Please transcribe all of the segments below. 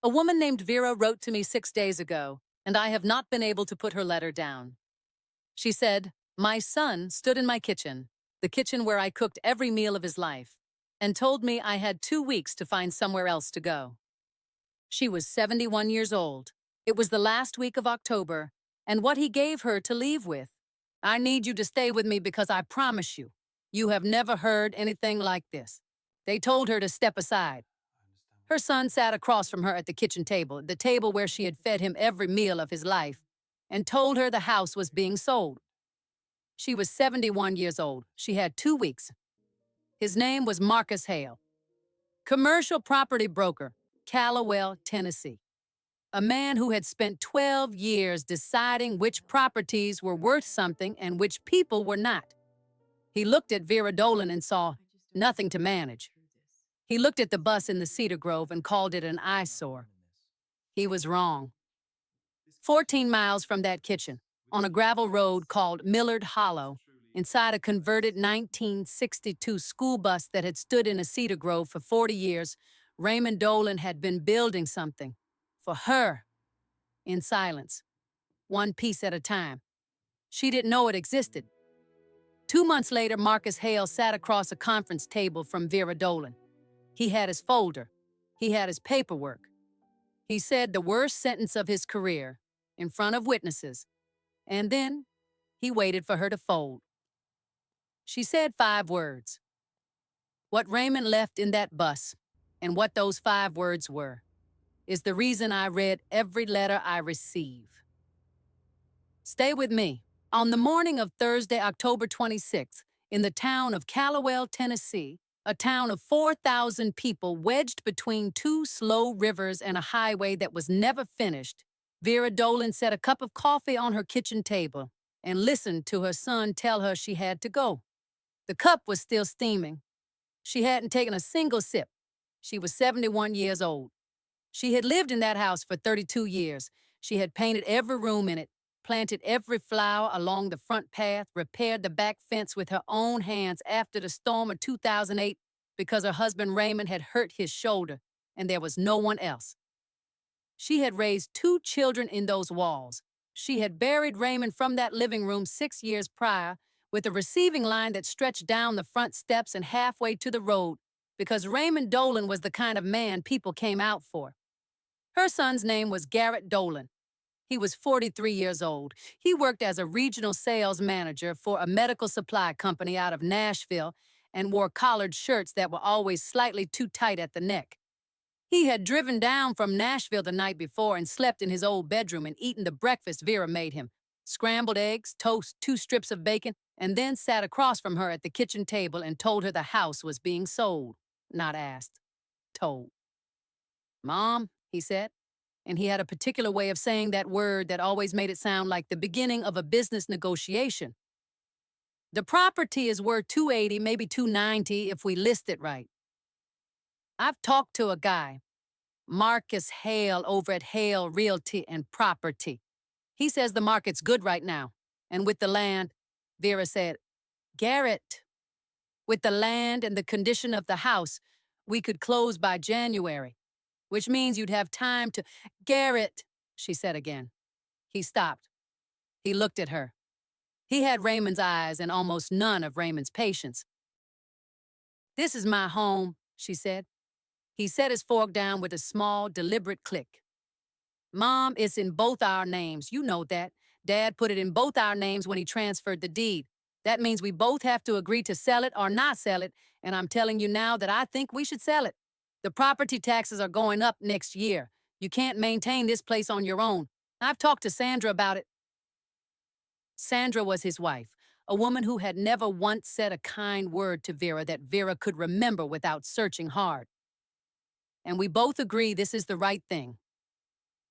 A woman named Vera wrote to me 6 days ago, and I have not been able to put her letter down. She said, "My son stood in my kitchen, the kitchen where I cooked every meal of his life, and told me I had 2 weeks to find somewhere else to go." She was 71 years old. It was the last week of October, and what he gave her to leave with. "I need you to stay with me because I promise you, you have never heard anything like this." They told her to step aside. Her son sat across from her at the kitchen table, the table where she had fed him every meal of his life, and told her the house was being sold. She was 71 years old. She had 2 weeks. His name was Marcus Hale, commercial property broker, Callawell, Tennessee. A man who had spent 12 years deciding which properties were worth something and which people were not. He looked at Vera Dolan and saw nothing to manage. He looked at the bus in the Cedar Grove and called it an eyesore. He was wrong. 14 miles from that kitchen, on a gravel road called Millard Hollow, inside a converted 1962 school bus that had stood in a cedar grove for 40 years, Raymond Dolan had been building something. For her. In silence. One piece at a time. She didn't know it existed. 2 months later, Marcus Hale sat across a conference table from Vera Dolan. He had his folder. He had his paperwork. He said the worst sentence of his career, in front of witnesses, and then he waited for her to fold. She said 5 words. What Raymond left in that bus, and what those 5 words were, is the reason I read every letter I receive. Stay with me. On the morning of Thursday, October 26th, in the town of Callawell, Tennessee, a town of 4,000 people wedged between 2 slow rivers and a highway that was never finished, Vera Dolan set a cup of coffee on her kitchen table and listened to her son tell her she had to go. The cup was still steaming. She hadn't taken a single sip. She was 71 years old. She had lived in that house for 32 years. She had painted every room in it, planted every flower along the front path, repaired the back fence with her own hands after the storm of 2008 because her husband Raymond had hurt his shoulder and there was no one else. She had raised 2 children in those walls. She had buried Raymond from that living room 6 years prior with a receiving line that stretched down the front steps and halfway to the road because Raymond Dolan was the kind of man people came out for. Her son's name was Garrett Dolan. He was 43 years old. He worked as a regional sales manager for a medical supply company out of Nashville and wore collared shirts that were always slightly too tight at the neck. He had driven down from Nashville the night before and slept in his old bedroom and eaten the breakfast Vera made him. Scrambled eggs, toast, 2 strips of bacon, and then sat across from her at the kitchen table and told her the house was being sold. Not asked. Told. "Mom," he said, and he had a particular way of saying that word that always made it sound like the beginning of a business negotiation. "The property is worth $280, maybe $290 if we list it right. I've talked to a guy, Marcus Hale over at Hale Realty and Property. He says the market's good right now. And with the land," Vera said, "Garrett, with the land and the condition of the house, we could close by January, which means you'd have time to—" "Garrett," she said again. He stopped. He looked at her. He had Raymond's eyes and almost none of Raymond's patience. "This is my home," she said. He set his fork down with a small, deliberate click. "Mom, it's in both our names. You know that. Dad put it in both our names when he transferred the deed. That means we both have to agree to sell it or not sell it, and I'm telling you now that I think we should sell it. The property taxes are going up next year. You can't maintain this place on your own. I've talked to Sandra about it." Sandra was his wife, a woman who had never once said a kind word to Vera that Vera could remember without searching hard. "And we both agree this is the right thing."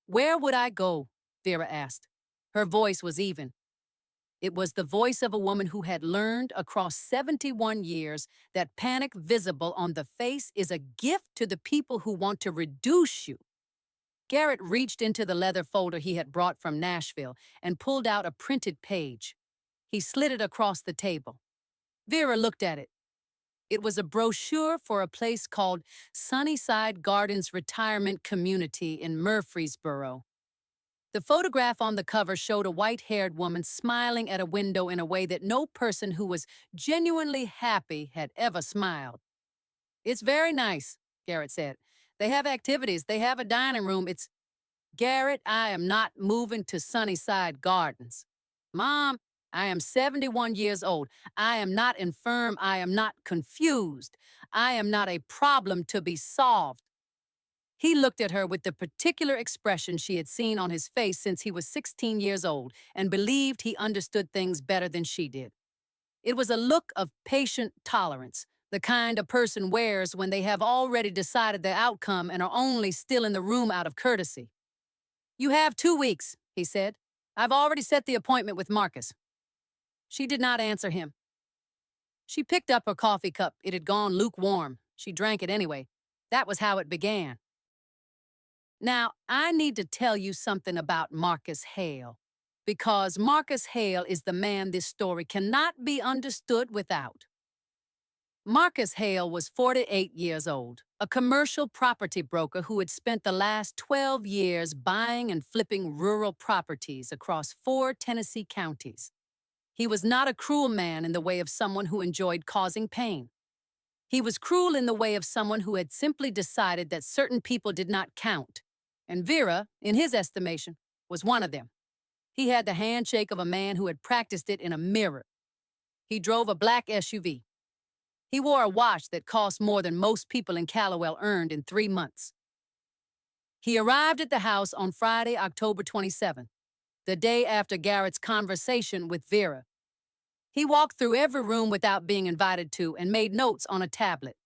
"Where would I go?" Vera asked. Her voice was even. It was the voice of a woman who had learned across 71 years that panic visible on the face is a gift to the people who want to reduce you. Garrett reached into the leather folder he had brought from Nashville and pulled out a printed page. He slid it across the table. Vera looked at it. It was a brochure for a place called Sunnyside Gardens Retirement Community in Murfreesboro. The photograph on the cover showed a white-haired woman smiling at a window in a way that no person who was genuinely happy had ever smiled. "It's very nice," Garrett said. "They have activities. They have a dining room. It's—" "Garrett, I am not moving to Sunnyside Gardens." "Mom, I am 71 years old. I am not infirm. I am not confused. I am not a problem to be solved." He looked at her with the particular expression she had seen on his face since he was 16 years old and believed he understood things better than she did. It was a look of patient tolerance, the kind a person wears when they have already decided the outcome and are only still in the room out of courtesy. "You have 2 weeks," he said. "I've already set the appointment with Marcus." She did not answer him. She picked up her coffee cup. It had gone lukewarm. She drank it anyway. That was how it began. "Now, I need to tell you something about Marcus Hale, because Marcus Hale is the man this story cannot be understood without." Marcus Hale was 48 years old, a commercial property broker who had spent the last 12 years buying and flipping rural properties across 4 Tennessee counties. He was not a cruel man in the way of someone who enjoyed causing pain. He was cruel in the way of someone who had simply decided that certain people did not count, and Vera, in his estimation, was one of them. He had the handshake of a man who had practiced it in a mirror. He drove a black SUV. He wore a watch that cost more than most people in Callowell earned in 3 months. He arrived at the house on Friday, October 27th, the day after Garrett's conversation with Vera. He walked through every room without being invited to and made notes on a tablet.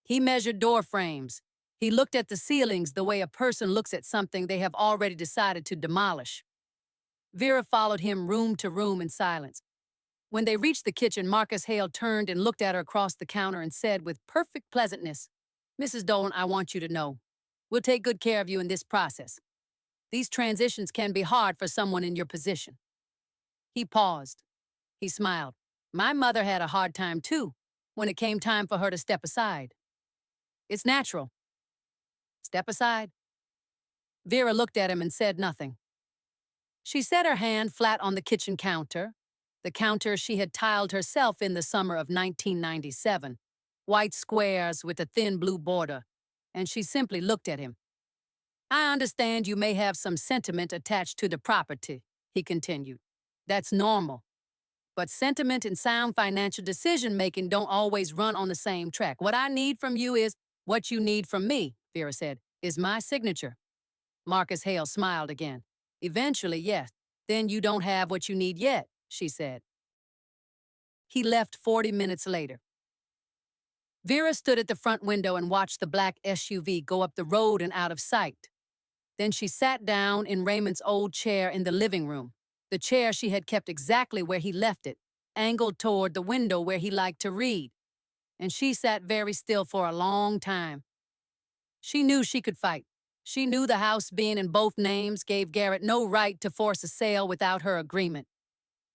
He measured door frames. He looked at the ceilings the way a person looks at something they have already decided to demolish. Vera followed him room to room in silence. When they reached the kitchen, Marcus Hale turned and looked at her across the counter and said with perfect pleasantness, "Mrs. Dolan, I want you to know, we'll take good care of you in this process. These transitions can be hard for someone in your position." He paused. He smiled. "My mother had a hard time too, when it came time for her to step aside. It's natural." "Step aside?" Vera looked at him and said nothing. She set her hand flat on the kitchen counter, the counter she had tiled herself in the summer of 1997, white squares with a thin blue border, and she simply looked at him. "I understand you may have some sentiment attached to the property," he continued. "That's normal. But sentiment and sound financial decision-making don't always run on the same track. What I need from you is—" "What you need from me," Vera said, "is my signature." Marcus Hale smiled again. "Eventually, yes. Then you don't have what you need yet," she said. He left 40 minutes later. Vera stood at the front window and watched the black SUV go up the road and out of sight. Then she sat down in Raymond's old chair in the living room, the chair she had kept exactly where he left it, angled toward the window where he liked to read. And she sat very still for a long time. She knew she could fight. She knew the house being in both names gave Garrett no right to force a sale without her agreement.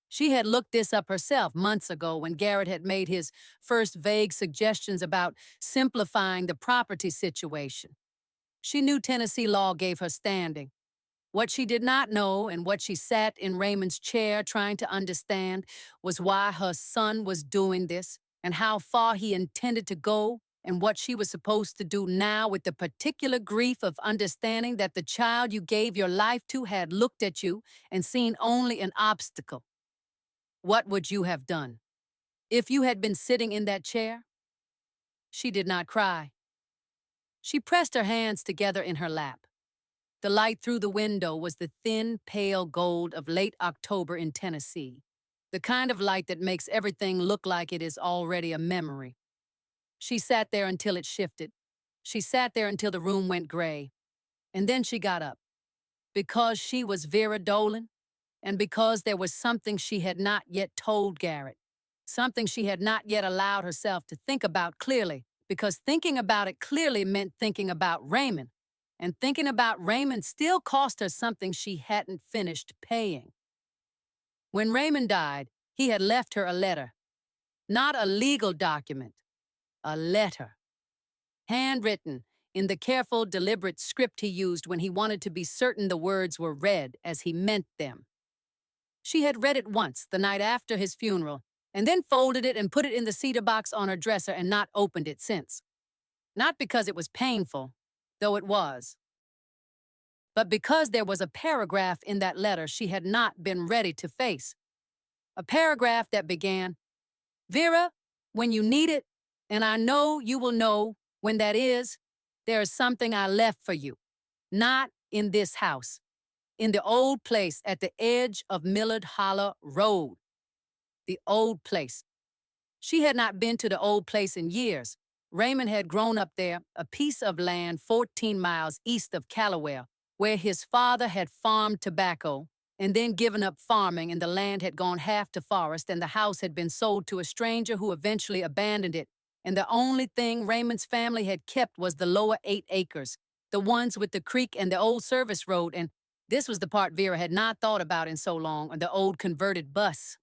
She had looked this up herself months ago when Garrett had made his first vague suggestions about simplifying the property situation. She knew Tennessee law gave her standing. What she did not know, and what she sat in Raymond's chair trying to understand, was why her son was doing this, and how far he intended to go, and what she was supposed to do now with the particular grief of understanding that the child you gave your life to had looked at you and seen only an obstacle. What would you have done if you had been sitting in that chair? She did not cry. She pressed her hands together in her lap. The light through the window was the thin, pale gold of late October in Tennessee, the kind of light that makes everything look like it is already a memory. She sat there until it shifted. She sat there until the room went gray. And then she got up. Because she was Vera Dolan, and because there was something she had not yet told Garrett, something she had not yet allowed herself to think about clearly, because thinking about it clearly meant thinking about Raymond, and thinking about Raymond still cost her something she hadn't finished paying. When Raymond died, he had left her a letter, not a legal document, A letter. Handwritten, in the careful, deliberate script he used when he wanted to be certain the words were read as he meant them. She had read it once, the night after his funeral, and then folded it and put it in the cedar box on her dresser and not opened it since. Not because it was painful, though it was, but because there was a paragraph in that letter she had not been ready to face. A paragraph that began, "Vera, when you need it, and I know you will know when that is, there is something I left for you. Not in this house. In the old place at the edge of Millard Hollow Road." The old place. She had not been to the old place in years. Raymond had grown up there, a piece of land 14 miles east of Callaware, where his father had farmed tobacco and then given up farming, and the land had gone half to forest, and the house had been sold to a stranger who eventually abandoned it, and the only thing Raymond's family had kept was the lower 8 acres, the ones with the creek and the old service road, and this was the part Vera had not thought about in so long, the old converted bus.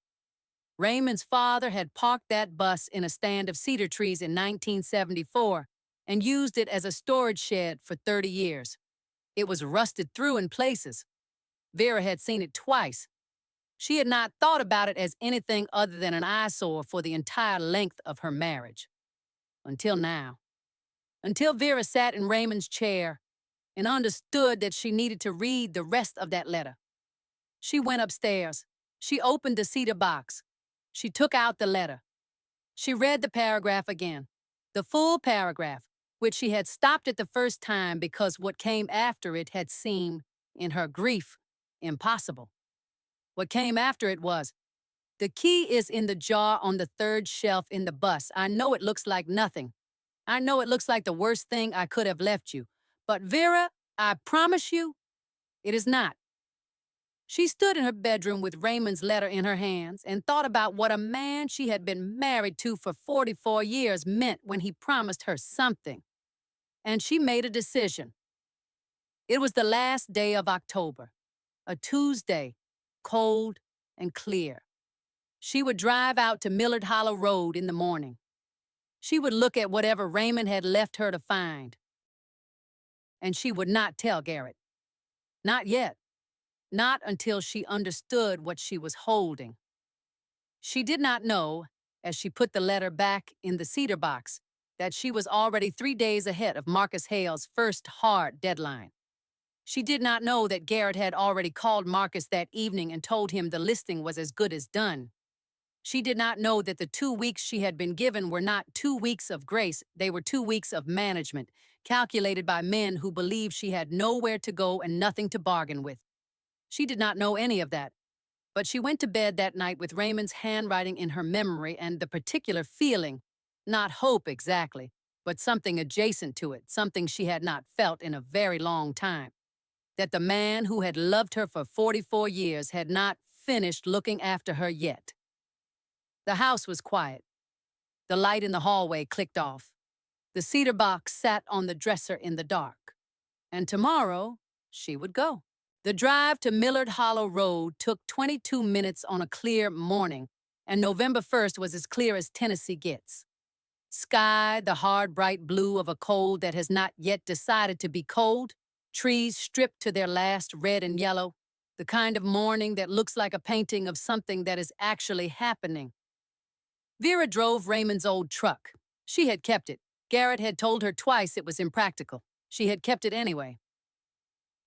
Raymond's father had parked that bus in a stand of cedar trees in 1974 and used it as a storage shed for 30 years. It was rusted through in places. Vera had seen it twice. She had not thought about it as anything other than an eyesore for the entire length of her marriage. Until now. Until Vera sat in Raymond's chair and understood that she needed to read the rest of that letter. She went upstairs. She opened the cedar box. She took out the letter. She read the paragraph again, the full paragraph, which she had stopped at the first time because what came after it had seemed, in her grief, impossible. What came after it was, "The key is in the jar on the 3rd shelf in the bus. I know it looks like nothing. I know it looks like the worst thing I could have left you. But Vera, I promise you, it is not." She stood in her bedroom with Raymond's letter in her hands and thought about what a man she had been married to for 44 years meant when he promised her something. And she made a decision. It was the last day of October, a Tuesday, cold and clear. She would drive out to Millard Hollow Road in the morning. She would look at whatever Raymond had left her to find. And she would not tell Garrett. Not yet. Not until she understood what she was holding. She did not know, as she put the letter back in the cedar box, that she was already 3 days ahead of Marcus Hale's first hard deadline. She did not know that Garrett had already called Marcus that evening and told him the listing was as good as done. She did not know that the 2 weeks she had been given were not 2 weeks of grace, they were 2 weeks of management, calculated by men who believed she had nowhere to go and nothing to bargain with. She did not know any of that, but she went to bed that night with Raymond's handwriting in her memory and the particular feeling, not hope exactly, but something adjacent to it, something she had not felt in a very long time, that the man who had loved her for 44 years had not finished looking after her yet. The house was quiet. The light in the hallway clicked off. The cedar box sat on the dresser in the dark. And tomorrow, she would go. The drive to Millard Hollow Road took 22 minutes on a clear morning, and November 1st was as clear as Tennessee gets. Sky, the hard, bright blue of a cold that has not yet decided to be cold, trees stripped to their last red and yellow, the kind of morning that looks like a painting of something that is actually happening. Vera drove Raymond's old truck. She had kept it. Garrett had told her twice it was impractical. She had kept it anyway.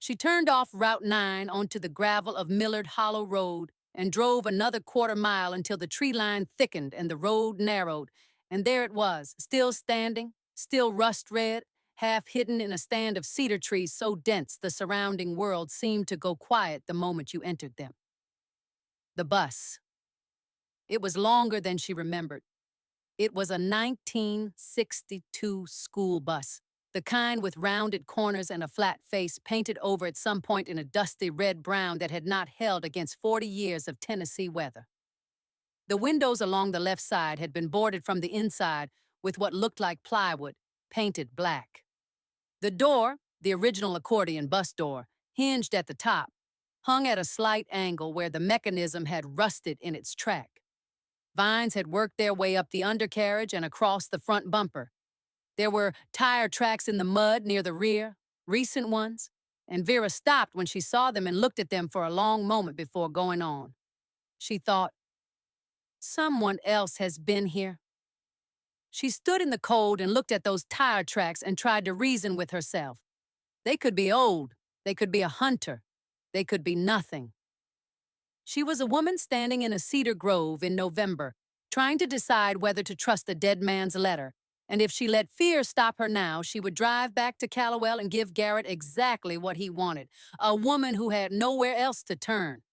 She turned off Route 9 onto the gravel of Millard Hollow Road and drove another quarter mile until the tree line thickened and the road narrowed, and there it was, still standing, still rust-red, half hidden in a stand of cedar trees so dense the surrounding world seemed to go quiet the moment you entered them. The bus. It was longer than she remembered. It was a 1962 school bus, the kind with rounded corners and a flat face painted over at some point in a dusty red-brown that had not held against 40 years of Tennessee weather. The windows along the left side had been boarded from the inside with what looked like plywood, painted black. The door, the original accordion bus door, hinged at the top, hung at a slight angle where the mechanism had rusted in its track. Vines had worked their way up the undercarriage and across the front bumper. There were tire tracks in the mud near the rear, recent ones, and Vera stopped when she saw them and looked at them for a long moment before going on. She thought, someone else has been here. She stood in the cold and looked at those tire tracks and tried to reason with herself. They could be old. They could be a hunter. They could be nothing. She was a woman standing in a cedar grove in November, trying to decide whether to trust a dead man's letter. And if she let fear stop her now, she would drive back to Callowell and give Garrett exactly what he wanted, a woman who had nowhere else to turn.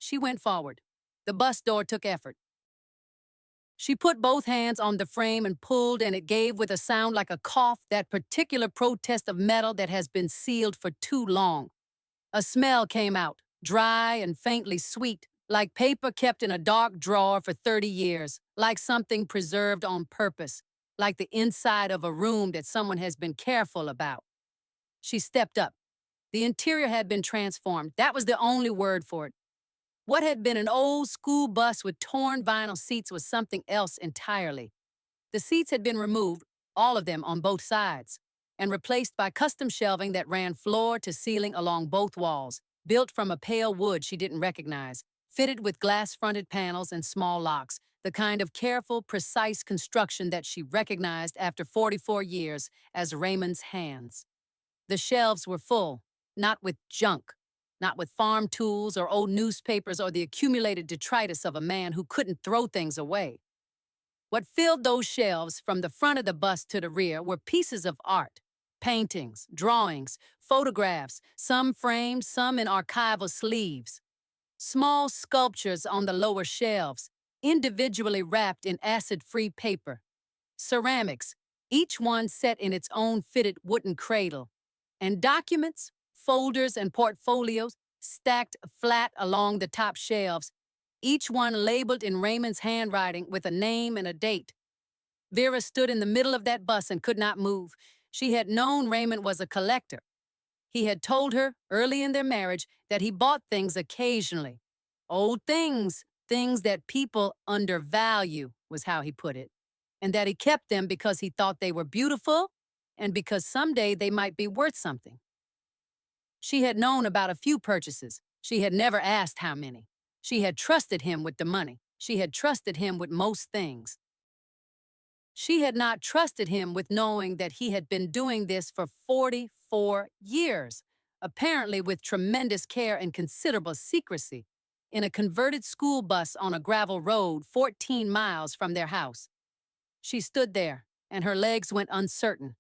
She went forward. The bus door took effort. She put both hands on the frame and pulled, and it gave with a sound like a cough, that particular protest of metal that has been sealed for too long. A smell came out, dry and faintly sweet, like paper kept in a dark drawer for 30 years, like something preserved on purpose, like the inside of a room that someone has been careful about. She stepped up. The interior had been transformed. That was the only word for it. What had been an old school bus with torn vinyl seats was something else entirely. The seats had been removed, all of them on both sides, and replaced by custom shelving that ran floor to ceiling along both walls, built from a pale wood she didn't recognize, fitted with glass-fronted panels and small locks, the kind of careful, precise construction that she recognized after 44 years as Raymond's hands. The shelves were full, not with junk, not with farm tools or old newspapers or the accumulated detritus of a man who couldn't throw things away. What filled those shelves from the front of the bus to the rear were pieces of art, paintings, drawings, photographs, some framed, some in archival sleeves. Small sculptures on the lower shelves, individually wrapped in acid-free paper. Ceramics, each one set in its own fitted wooden cradle. And documents, folders, and portfolios stacked flat along the top shelves, each one labeled in Raymond's handwriting with a name and a date. Vera stood in the middle of that bus and could not move. She had known Raymond was a collector. He had told her, early in their marriage, that he bought things occasionally. Old things, things that people undervalue, was how he put it. And that he kept them because he thought they were beautiful and because someday they might be worth something. She had known about a few purchases. She had never asked how many. She had trusted him with the money. She had trusted him with most things. She had not trusted him with knowing that he had been doing this for 44 years, apparently with tremendous care and considerable secrecy, in a converted school bus on a gravel road 14 miles from their house. She stood there, and her legs went uncertain,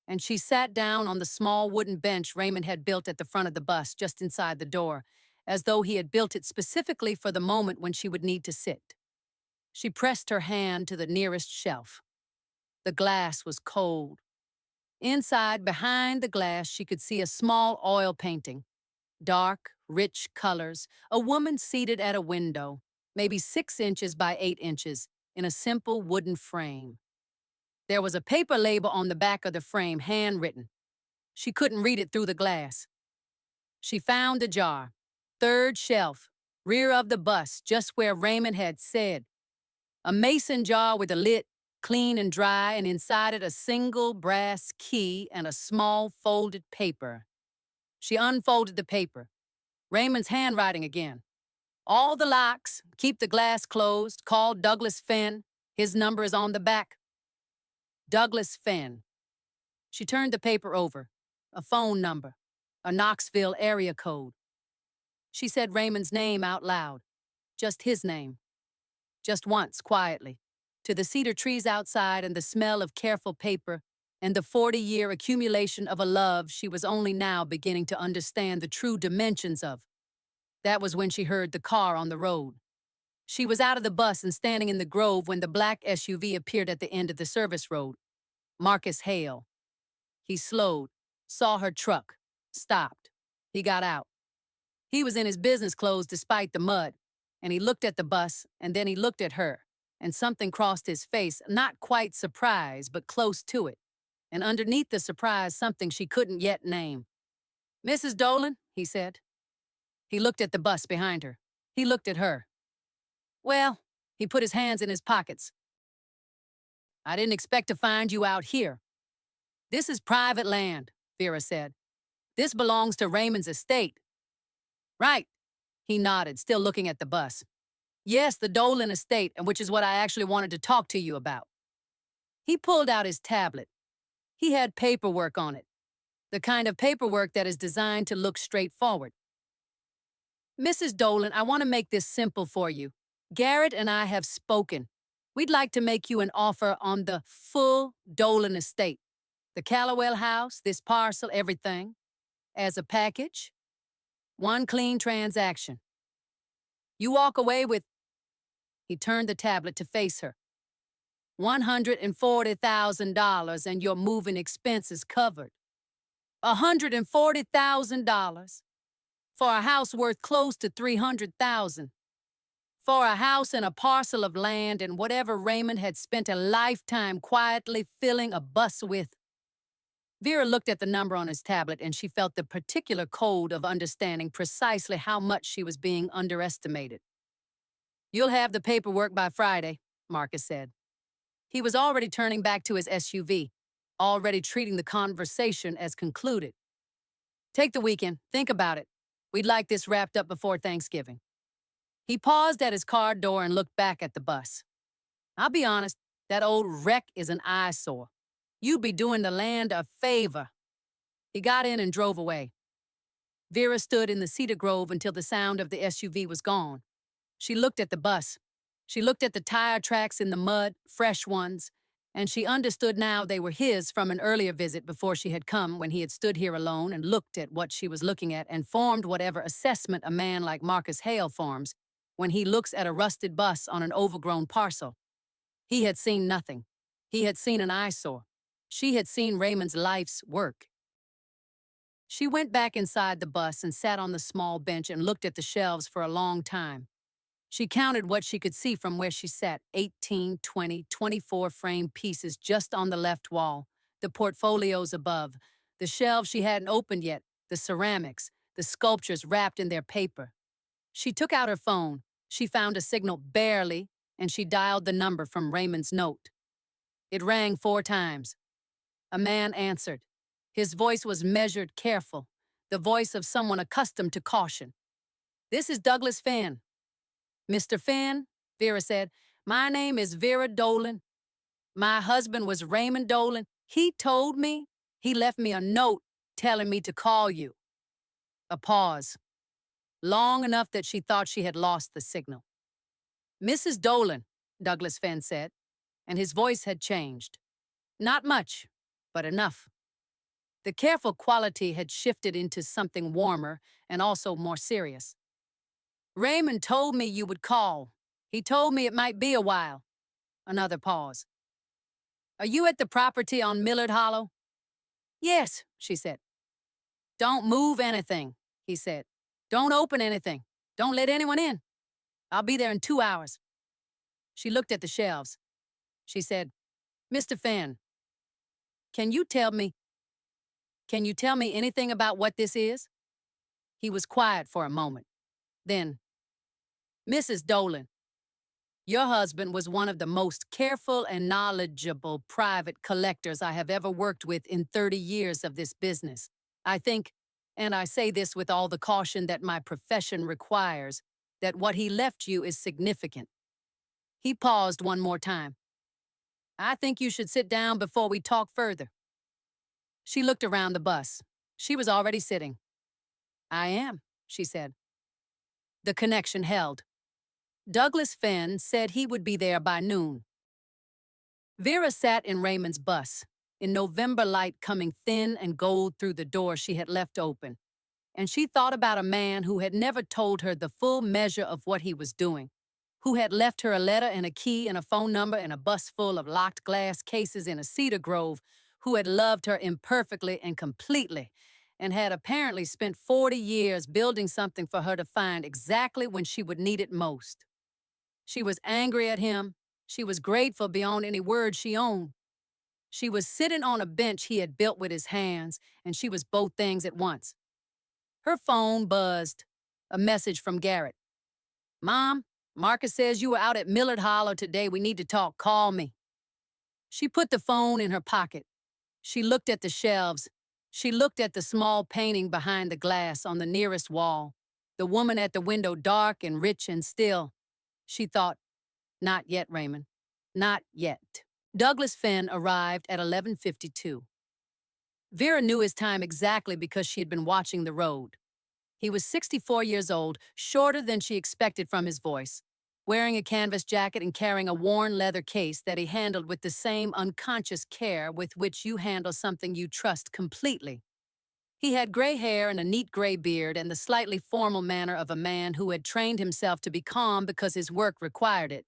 and she sat down on the small wooden bench Raymond had built at the front of the bus just inside the door, as though he had built it specifically for the moment when she would need to sit. She pressed her hand to the nearest shelf. The glass was cold. Inside, behind the glass, she could see a small oil painting. Dark, rich colors, a woman seated at a window, maybe 6 inches by 8 inches, in a simple wooden frame. There was a paper label on the back of the frame, handwritten. She couldn't read it through the glass. She found a jar, 3rd shelf, rear of the bus, just where Raymond had said. A mason jar with a lid, clean and dry, and inside it a single brass key and a small folded paper. She unfolded the paper. Raymond's handwriting again. All the locks, keep the glass closed, call Douglas Fenn. His number is on the back. Douglas Fenn. She turned the paper over. A phone number. A Knoxville area code. She said Raymond's name out loud. Just his name. Just once, quietly. To the cedar trees outside and the smell of careful paper and the 40-year accumulation of a love she was only now beginning to understand the true dimensions of. That was when she heard the car on the road. She was out of the bus and standing in the grove when the black SUV appeared at the end of the service road. Marcus Hale. He slowed, saw her truck, stopped. He got out. He was in his business clothes despite the mud, and he looked at the bus, and then he looked at her, and something crossed his face, not quite surprise, but close to it. And underneath the surprise, something she couldn't yet name. "Mrs. Dolan," he said. He looked at the bus behind her. He looked at her. "Well," He put his hands in his pockets. I didn't expect to find you out here. This is private land, Vera said. This belongs to Raymond's estate. Right. He nodded, still looking at the bus. Yes, the Dolan estate, which is what I actually wanted to talk to you about. He pulled out his tablet. He had paperwork on it. The kind of paperwork that is designed to look straightforward. Mrs. Dolan, I want to make this simple for you. Garrett and I have spoken. We'd like to make you an offer on the full Dolan estate. The Callowell house, this parcel, everything. As a package. One clean transaction. You walk away with... He turned the tablet to face her. $140,000 and your moving expenses covered. $140,000 for a house worth close to $300,000. For a house and a parcel of land and whatever Raymond had spent a lifetime quietly filling a bus with. Vera looked at the number on his tablet and she felt the particular code of understanding precisely how much she was being underestimated. You'll have the paperwork by Friday, Marcus said. He was already turning back to his SUV, already treating the conversation as concluded. Take the weekend, think about it. We'd like this wrapped up before Thanksgiving. He paused at his car door and looked back at the bus. I'll be honest, that old wreck is an eyesore. You'd be doing the land a favor. He got in and drove away. Vera stood in the cedar grove until the sound of the SUV was gone. She looked at the bus. She looked at the tire tracks in the mud, fresh ones, and she understood now they were his from an earlier visit before she had come when he had stood here alone and looked at what she was looking at and formed whatever assessment a man like Marcus Hale forms when he looks at a rusted bus on an overgrown parcel. He had seen nothing. He had seen an eyesore. She had seen Raymond's life's work. She went back inside the bus and sat on the small bench and looked at the shelves for a long time. She counted what she could see from where she sat, 18, 20, 24 framed pieces just on the left wall, the portfolios above, the shelves she hadn't opened yet, the ceramics, the sculptures wrapped in their paper. She took out her phone. She found a signal barely, and she dialed the number from Raymond's note. It rang 4 times. A man answered. His voice was measured, careful, the voice of someone accustomed to caution. This is Douglas Finn. Mr. Finn, Vera said, my name is Vera Dolan. My husband was Raymond Dolan. He told me, he left me a note telling me to call you. A pause. Long enough that she thought she had lost the signal. Mrs. Dolan, Douglas Finn said, and his voice had changed. Not much, but enough. The careful quality had shifted into something warmer and also more serious. Raymond told me you would call. He told me it might be a while. Another pause. Are you at the property on Millard Hollow? Yes, she said. Don't move anything, he said. Don't open anything. Don't let anyone in. I'll be there in 2 hours. She looked at the shelves. She said, Mr. Finn, can you tell me anything about what this is? He was quiet for a moment. Then, Mrs. Dolan, your husband was one of the most careful and knowledgeable private collectors I have ever worked with in 30 years of this business. I think, and I say this with all the caution that my profession requires, that what he left you is significant. He paused one more time. I think you should sit down before we talk further. She looked around the bus. She was already sitting. I am, she said. The connection held. Douglas Finn said he would be there by noon. Vera sat in Raymond's bus, in November light coming thin and gold through the door she had left open, and she thought about a man who had never told her the full measure of what he was doing, who had left her a letter and a key and a phone number in a bus full of locked glass cases in a cedar grove, who had loved her imperfectly and completely, and had apparently spent 40 years building something for her to find exactly when she would need it most. She was angry at him. She was grateful beyond any word she owned. She was sitting on a bench he had built with his hands, and she was both things at once. Her phone buzzed. A message from Garrett. Mom, Marcus says you were out at Millard Hollow today. We need to talk. Call me. She put the phone in her pocket. She looked at the shelves. She looked at the small painting behind the glass on the nearest wall. The woman at the window, dark and rich and still. She thought, not yet, Raymond. Not yet. Douglas Finn arrived at 11:52. Vera knew his time exactly because she had been watching the road. He was 64 years old, shorter than she expected from his voice, wearing a canvas jacket and carrying a worn leather case that he handled with the same unconscious care with which you handle something you trust completely. He had gray hair and a neat gray beard and the slightly formal manner of a man who had trained himself to be calm because his work required it.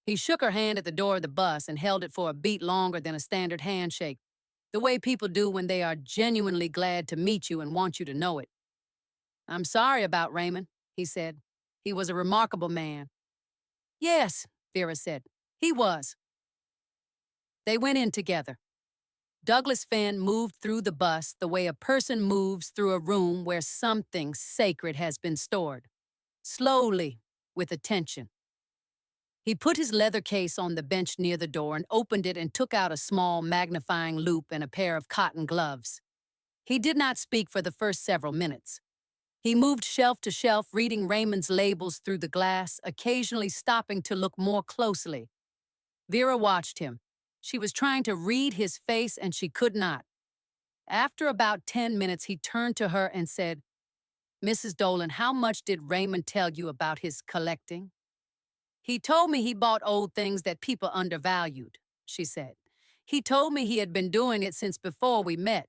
He shook her hand at the door of the bus and held it for a beat longer than a standard handshake, the way people do when they are genuinely glad to meet you and want you to know it. I'm sorry about Raymond, he said. He was a remarkable man. Yes, Vera said. He was. They went in together. Douglas Finn moved through the bus the way a person moves through a room where something sacred has been stored. Slowly, with attention. He put his leather case on the bench near the door and opened it and took out a small magnifying loupe and a pair of cotton gloves. He did not speak for the first several minutes. He moved shelf to shelf, reading Raymond's labels through the glass, occasionally stopping to look more closely. Vera watched him. She was trying to read his face, and she could not. After about 10 minutes, he turned to her and said, Mrs. Dolan, how much did Raymond tell you about his collecting? He told me he bought old things that people undervalued, she said. He told me he had been doing it since before we met.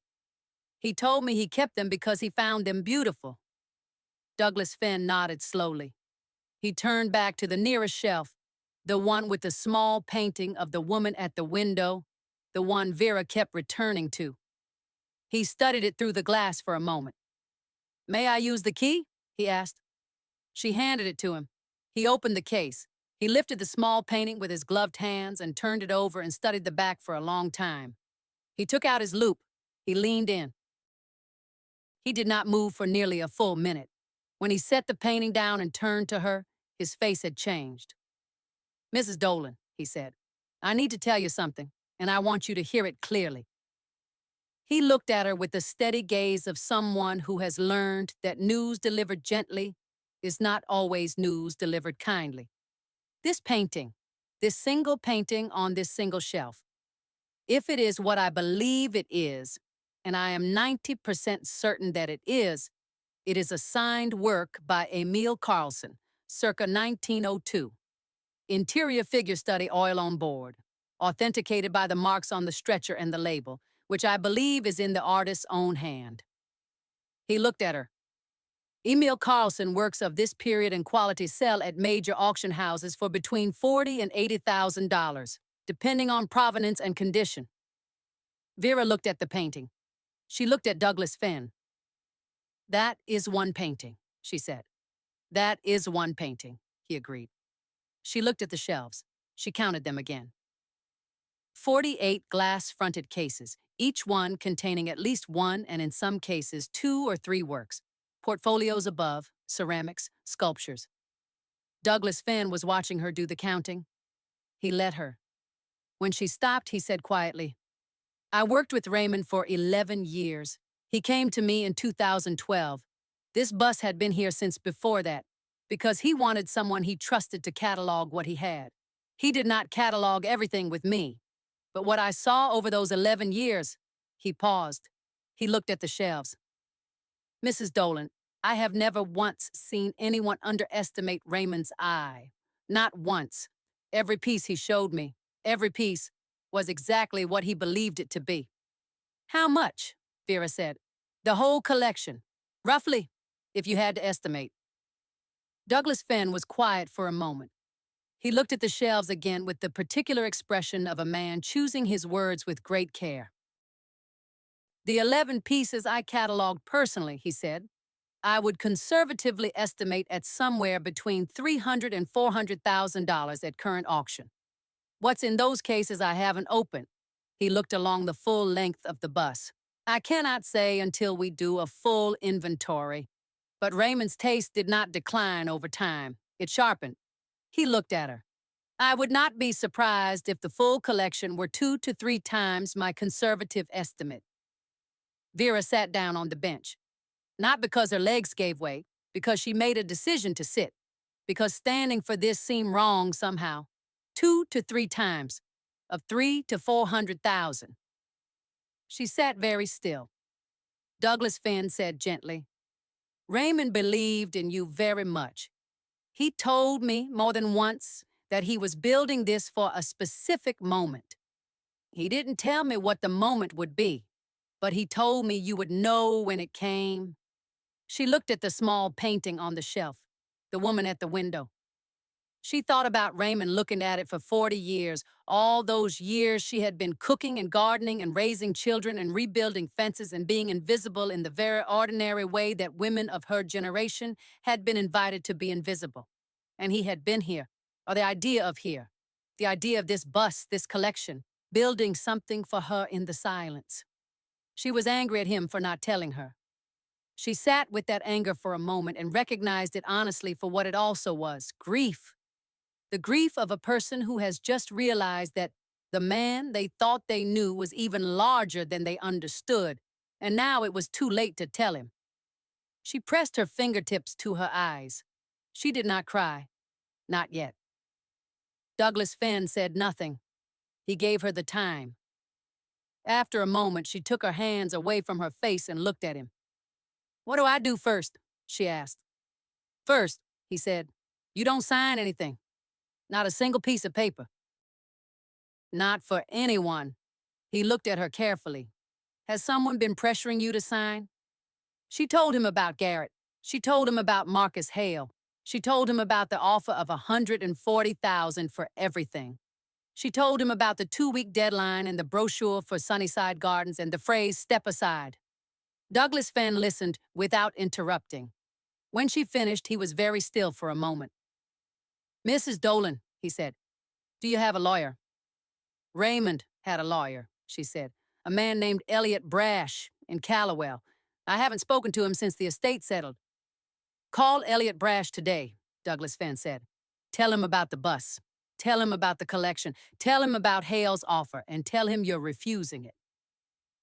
He told me he kept them because he found them beautiful. Douglas Finn nodded slowly. He turned back to the nearest shelf, the one with the small painting of the woman at the window, the one Vera kept returning to. He studied it through the glass for a moment. May I use the key? He asked. She handed it to him. He opened the case. He lifted the small painting with his gloved hands and turned it over and studied the back for a long time. He took out his loupe. He leaned in. He did not move for nearly a full minute. When he set the painting down and turned to her, his face had changed. Mrs. Dolan, he said, I need to tell you something, and I want you to hear it clearly. He looked at her with the steady gaze of someone who has learned that news delivered gently is not always news delivered kindly. This painting, this single painting on this single shelf, if it is what I believe it is, and I am 90% certain that it is a signed work by Emil Carlson, circa 1902. Interior figure study, oil on board, authenticated by the marks on the stretcher and the label, which I believe is in the artist's own hand. He looked at her. Emil Carlson works of this period and quality sell at major auction houses for between $40,000 and $80,000, depending on provenance and condition. Vera looked at the painting. She looked at Douglas Finn. That is one painting, she said. That is one painting, he agreed. She looked at the shelves. She counted them again. 48 glass-fronted cases, each one containing at least one and in some cases 2 or 3 works. Portfolios above, ceramics, sculptures. Douglas Finn was watching her do the counting. He let her. When she stopped, he said quietly, I worked with Raymond for 11 years. He came to me in 2012. This bus had been here since before that, because he wanted someone he trusted to catalog what he had. He did not catalog everything with me, but what I saw over those 11 years, he paused. He looked at the shelves. Mrs. Dolan, I have never once seen anyone underestimate Raymond's eye. Not once. Every piece he showed me, every piece, was exactly what he believed it to be. How much? Vera said. The whole collection. Roughly, if you had to estimate. Douglas Finn was quiet for a moment. He looked at the shelves again with the particular expression of a man choosing his words with great care. The 11 pieces I cataloged personally, he said, I would conservatively estimate at somewhere between $300,000 and $400,000 at current auction. What's in those cases I haven't opened. He looked along the full length of the bus. I cannot say until we do a full inventory. But Raymond's taste did not decline over time. It sharpened. He looked at her. I would not be surprised if the full collection were 2 to 3 times my conservative estimate. Vera sat down on the bench. Not because her legs gave way, because she made a decision to sit, because standing for this seemed wrong somehow. 2 to 3 times, of 3 to 400,000. She sat very still. Douglas Finn said gently, Raymond believed in you very much. He told me more than once that he was building this for a specific moment. He didn't tell me what the moment would be, but he told me you would know when it came. She looked at the small painting on the shelf, the woman at the window. She thought about Raymond looking at it for 40 years, all those years she had been cooking and gardening and raising children and rebuilding fences and being invisible in the very ordinary way that women of her generation had been invited to be invisible. And he had been here, or the idea of here, the idea of this bus, this collection, building something for her in the silence. She was angry at him for not telling her. She sat with that anger for a moment and recognized it honestly for what it also was, grief. The grief of a person who has just realized that the man they thought they knew was even larger than they understood, and now it was too late to tell him. She pressed her fingertips to her eyes. She did not cry. Not yet. Douglas Finn said nothing. He gave her the time. After a moment, she took her hands away from her face and looked at him. What do I do first? She asked. First, he said, you don't sign anything. Not a single piece of paper. Not for anyone. He looked at her carefully. Has someone been pressuring you to sign? She told him about Garrett. She told him about Marcus Hale. She told him about the offer of $140,000 for everything. She told him about the 2-week deadline and the brochure for Sunnyside Gardens and the phrase, step aside. Douglas Finn listened without interrupting. When she finished, he was very still for a moment. Mrs. Dolan, he said, do you have a lawyer? Raymond had a lawyer, she said, a man named Elliot Brash in Callowell. I haven't spoken to him since the estate settled. Call Elliot Brash today, Douglas Finn said. Tell him about the bus. Tell him about the collection. Tell him about Hale's offer, and tell him you're refusing it.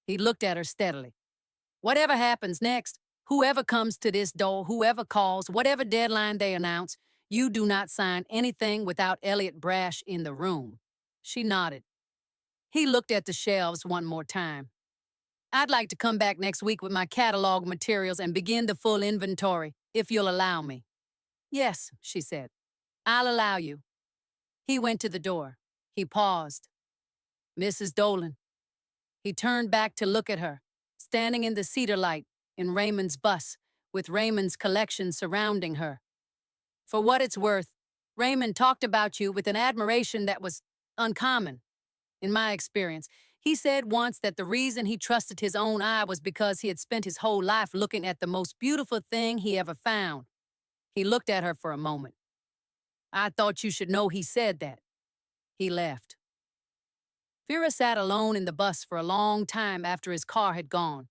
He looked at her steadily. Whatever happens next, whoever comes to this door, whoever calls, whatever deadline they announce, you do not sign anything without Elliot Brash in the room. She nodded. He looked at the shelves one more time. I'd like to come back next week with my catalog materials and begin the full inventory, if you'll allow me. Yes, she said. I'll allow you. He went to the door. He paused. Mrs. Dolan. He turned back to look at her, standing in the cedar light in Raymond's bus, with Raymond's collection surrounding her. For what it's worth, Raymond talked about you with an admiration that was uncommon. In my experience, he said once that the reason he trusted his own eye was because he had spent his whole life looking at the most beautiful thing he ever found. He looked at her for a moment. I thought you should know he said that. He left. Vera sat alone in the bus for a long time after his car had gone.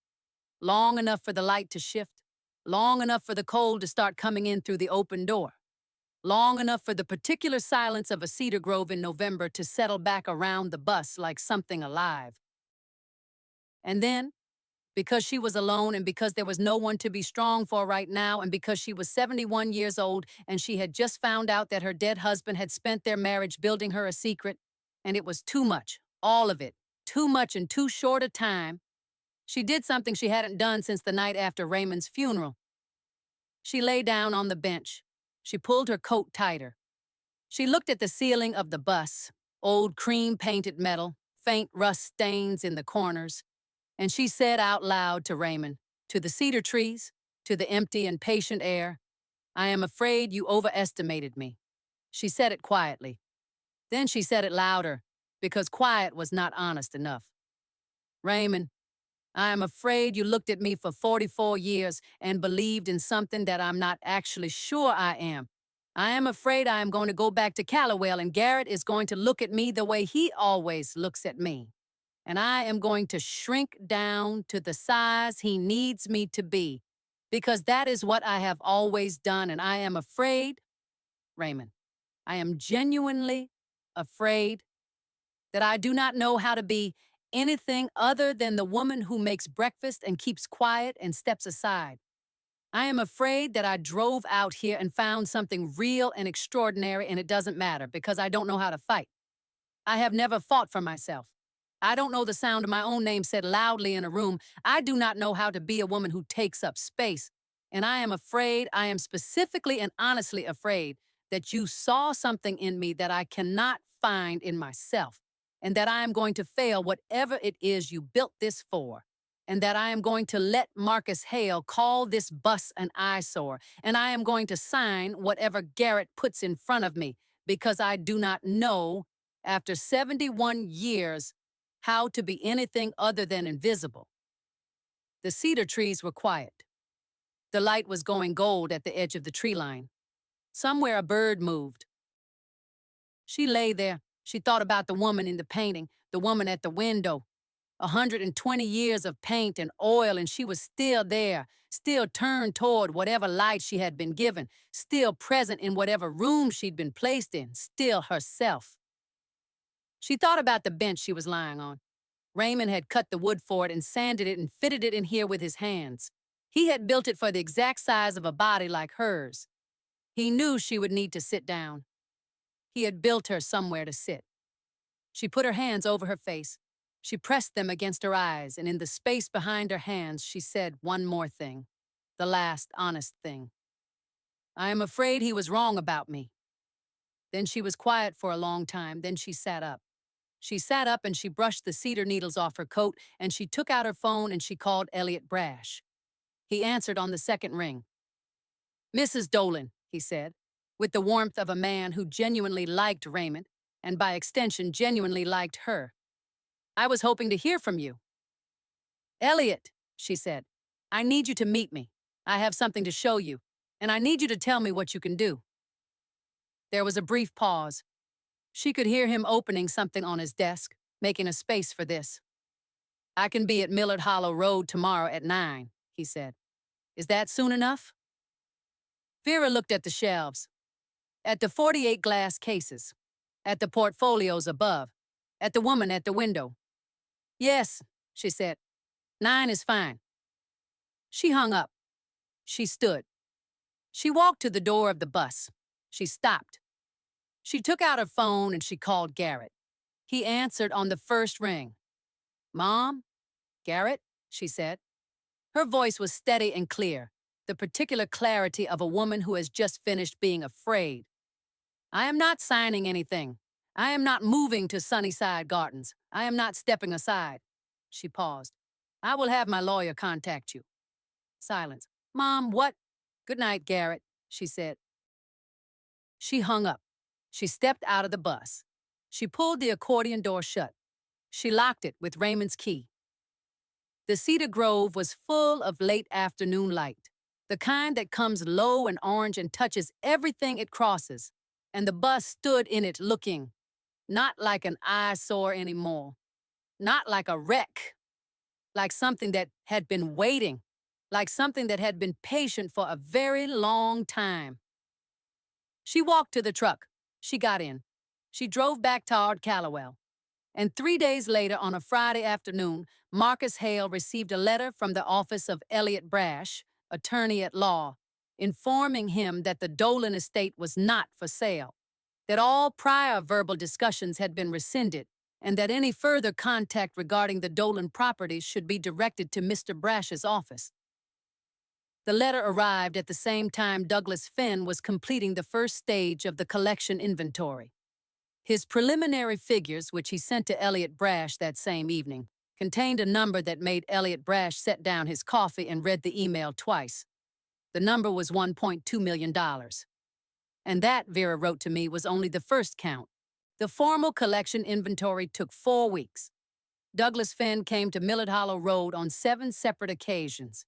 Long enough for the light to shift. Long enough for the cold to start coming in through the open door. Long enough for the particular silence of a cedar grove in November to settle back around the bus like something alive. And then, because she was alone and because there was no one to be strong for right now and because she was 71 years old and she had just found out that her dead husband had spent their marriage building her a secret, and it was too much, all of it, too much in too short a time, she did something she hadn't done since the night after Raymond's funeral. She lay down on the bench. She pulled her coat tighter. She looked at the ceiling of the bus, old cream-painted metal, faint rust stains in the corners, and she said out loud to Raymond, to the cedar trees, to the empty and patient air, I am afraid you overestimated me. She said it quietly. Then she said it louder, because quiet was not honest enough. Raymond, I am afraid you looked at me for 44 years and believed in something that I'm not actually sure I am. I am afraid I am going to go back to Callowell and Garrett is going to look at me the way he always looks at me. And I am going to shrink down to the size he needs me to be, because that is what I have always done, and I am afraid, Raymond, I am genuinely afraid that I do not know how to be anything other than the woman who makes breakfast and keeps quiet and steps aside. I am afraid that I drove out here and found something real and extraordinary, and it doesn't matter because I don't know how to fight. I have never fought for myself. I don't know the sound of my own name said loudly in a room. I do not know how to be a woman who takes up space. And I am afraid, I am specifically and honestly afraid that you saw something in me that I cannot find in myself, and that I am going to fail whatever it is you built this for, and that I am going to let Marcus Hale call this bus an eyesore, and I am going to sign whatever Garrett puts in front of me, because I do not know, after 71 years, how to be anything other than invisible. The cedar trees were quiet. The light was going gold at the edge of the tree line. Somewhere a bird moved. She lay there. She thought about the woman in the painting, the woman at the window. 120 years of paint and oil, and she was still there, still turned toward whatever light she had been given, still present in whatever room she'd been placed in, still herself. She thought about the bench she was lying on. Raymond had cut the wood for it and sanded it and fitted it in here with his hands. He had built it for the exact size of a body like hers. He knew she would need to sit down. He had built her somewhere to sit. She put her hands over her face. She pressed them against her eyes, and in the space behind her hands, she said one more thing, the last honest thing. I am afraid he was wrong about me. Then she was quiet for a long time. Then she sat up. She sat up and she brushed the cedar needles off her coat, and she took out her phone and she called Elliot Brash. He answered on the second ring. Mrs. Dolan, he said, with the warmth of a man who genuinely liked Raymond, and by extension genuinely liked her. I was hoping to hear from you. Elliot, she said, I need you to meet me. I have something to show you, and I need you to tell me what you can do. There was a brief pause. She could hear him opening something on his desk, making a space for this. I can be at Millard Hollow Road tomorrow at 9, he said. Is that soon enough? Vera looked at the shelves, at the 48 glass cases, at the portfolios above, at the woman at the window. Yes, she said. 9 is fine. She hung up. She stood. She walked to the door of the bus. She stopped. She took out her phone and she called Garrett. He answered on the first ring. Mom? Garrett? She said. Her voice was steady and clear, the particular clarity of a woman who has just finished being afraid. I am not signing anything. I am not moving to Sunnyside Gardens. I am not stepping aside. She paused. I will have my lawyer contact you. Silence. Mom, what? Good night, Garrett, she said. She hung up. She stepped out of the bus. She pulled the accordion door shut. She locked it with Raymond's key. The cedar grove was full of late afternoon light, the kind that comes low and orange and touches everything it crosses, and the bus stood in it looking, not like an eyesore anymore, not like a wreck, like something that had been waiting, like something that had been patient for a very long time. She walked to the truck. She got in. She drove back toward Callowell. And 3 days later, on a Friday afternoon, Marcus Hale received a letter from the office of Elliot Brash, attorney at law, informing him that the Dolan estate was not for sale, that all prior verbal discussions had been rescinded, and that any further contact regarding the Dolan properties should be directed to Mr. Brash's office. The letter arrived at the same time Douglas Finn was completing the first stage of the collection inventory. His preliminary figures, which he sent to Elliot Brash that same evening, contained a number that made Elliot Brash set down his coffee and read the email twice. The number was $1.2 million. And that, Vera wrote to me, was only the first count. The formal collection inventory took 4 weeks. Douglas Finn came to Millard Hollow Road on 7 separate occasions.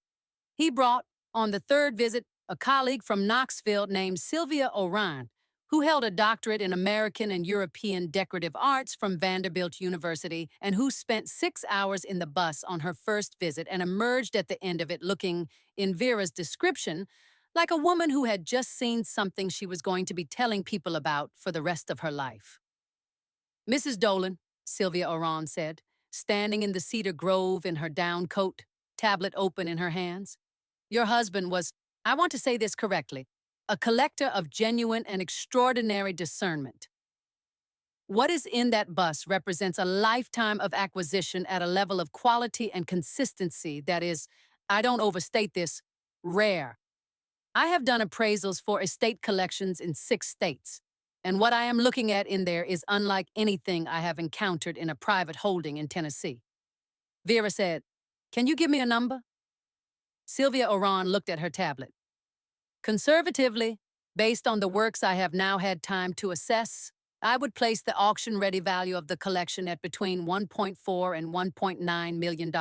He brought, on the third visit, a colleague from Knoxville named Sylvia Orion, who held a doctorate in American and European decorative arts from Vanderbilt University and who spent 6 hours in the bus on her first visit and emerged at the end of it looking, in Vera's description, like a woman who had just seen something she was going to be telling people about for the rest of her life. "Mrs. Dolan," Sylvia Oran said, standing in the cedar grove in her down coat, tablet open in her hands. "Your husband was, I want to say this correctly, a collector of genuine and extraordinary discernment. What is in that bus represents a lifetime of acquisition at a level of quality and consistency that is, I don't overstate this, rare. I have done appraisals for estate collections in 6 states, and what I am looking at in there is unlike anything I have encountered in a private holding in Tennessee." Vera said, "Can you give me a number?" Sylvia Oran looked at her tablet. "Conservatively, based on the works I have now had time to assess, I would place the auction-ready value of the collection at between $1.4 and $1.9 million.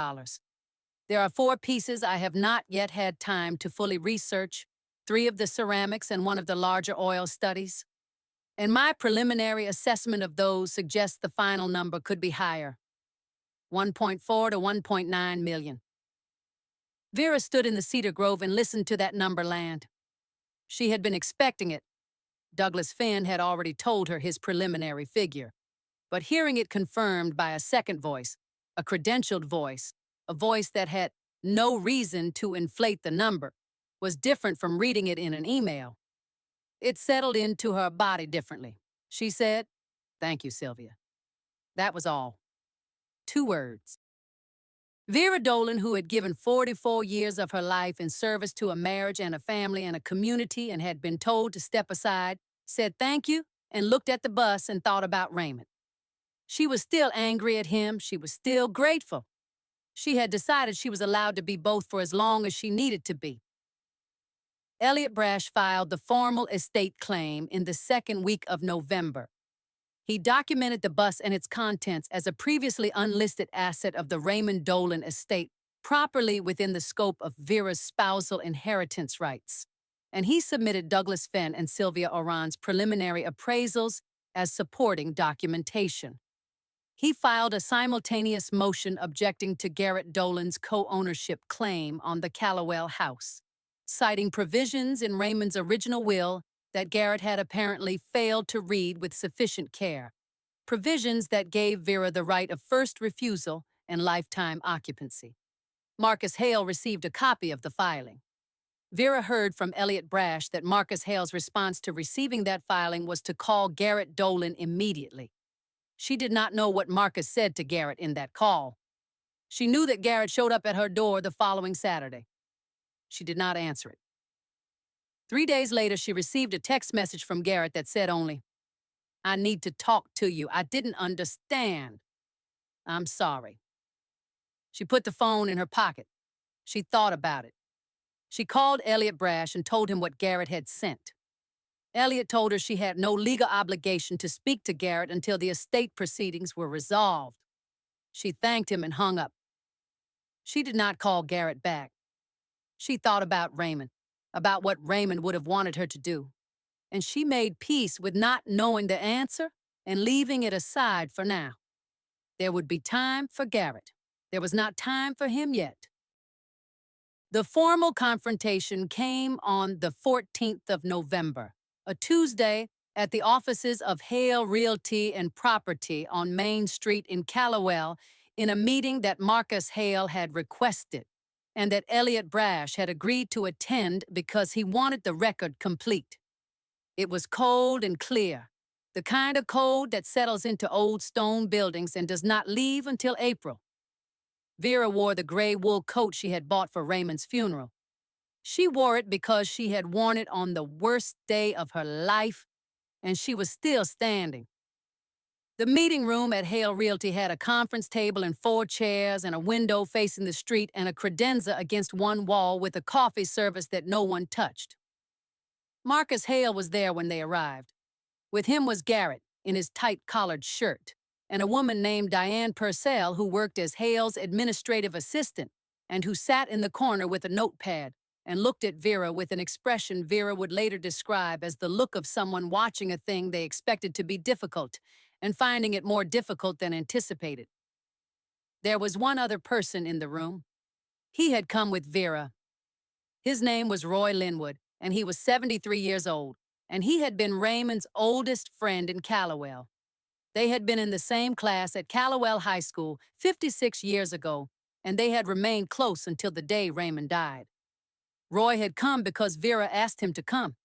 There are 4 pieces I have not yet had time to fully research, 3 of the ceramics and 1 of the larger oil studies. And my preliminary assessment of those suggests the final number could be higher, 1.4 to 1.9 million. Vera stood in the cedar grove and listened to that number land. She had been expecting it. Douglas Finn had already told her his preliminary figure. But hearing it confirmed by a second voice, a credentialed voice, a voice that had no reason to inflate the number, was different from reading it in an email. It settled into her body differently. She said, "Thank you, Sylvia." That was all. 2 words. Vera Dolan, who had given 44 years of her life in service to a marriage and a family and a community and had been told to step aside, said thank you and looked at the bus and thought about Raymond. She was still angry at him. She was still grateful. She had decided she was allowed to be both for as long as she needed to be. Elliot Brash filed the formal estate claim in the 2nd week of November. He documented the bus and its contents as a previously unlisted asset of the Raymond Dolan estate, properly within the scope of Vera's spousal inheritance rights. And he submitted Douglas Finn and Sylvia Oran's preliminary appraisals as supporting documentation. He filed a simultaneous motion objecting to Garrett Dolan's co-ownership claim on the Callowell house, citing provisions in Raymond's original will that Garrett had apparently failed to read with sufficient care, provisions that gave Vera the right of first refusal and lifetime occupancy. Marcus Hale received a copy of the filing. Vera heard from Elliot Brash that Marcus Hale's response to receiving that filing was to call Garrett Dolan immediately. She did not know what Marcus said to Garrett in that call. She knew that Garrett showed up at her door the following Saturday. She did not answer it. 3 days later, she received a text message from Garrett that said only, "I need to talk to you. I didn't understand. I'm sorry." She put the phone in her pocket. She thought about it. She called Elliot Brash and told him what Garrett had sent. Elliot told her she had no legal obligation to speak to Garrett until the estate proceedings were resolved. She thanked him and hung up. She did not call Garrett back. She thought about Raymond, about what Raymond would have wanted her to do. And she made peace with not knowing the answer and leaving it aside for now. There would be time for Garrett. There was not time for him yet. The formal confrontation came on the 14th of November, a Tuesday, at the offices of Hale Realty and Property on Main Street in Callowell, in a meeting that Marcus Hale had requested and that Elliot Brash had agreed to attend because he wanted the record complete. It was cold and clear, the kind of cold that settles into old stone buildings and does not leave until April. Vera wore the gray wool coat she had bought for Raymond's funeral. She wore it because she had worn it on the worst day of her life, and she was still standing. The meeting room at Hale Realty had a conference table and 4 chairs and a window facing the street and a credenza against one wall with a coffee service that no one touched. Marcus Hale was there when they arrived. With him was Garrett in his tight-collared shirt, and a woman named Diane Purcell who worked as Hale's administrative assistant and who sat in the corner with a notepad and looked at Vera with an expression Vera would later describe as the look of someone watching a thing they expected to be difficult and finding it more difficult than anticipated. There was one other person in the room. He had come with Vera. His name was Roy Linwood, and he was 73 years old, and he had been Raymond's oldest friend in Callowell. They had been in the same class at Callowell High School 56 years ago, and they had remained close until the day Raymond died. Roy had come because Vera asked him to come.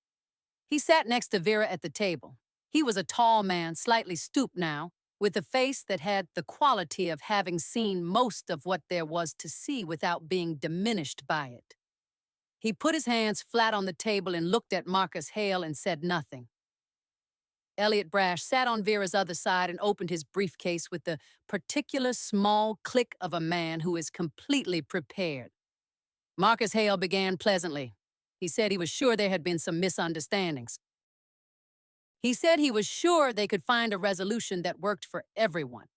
He sat next to Vera at the table. He was a tall man, slightly stooped now, with a face that had the quality of having seen most of what there was to see without being diminished by it. He put his hands flat on the table and looked at Marcus Hale and said nothing. Elliot Brash sat on Vera's other side and opened his briefcase with the particular small click of a man who is completely prepared. Marcus Hale began pleasantly. He said he was sure there had been some misunderstandings. He said he was sure they could find a resolution that worked for everyone.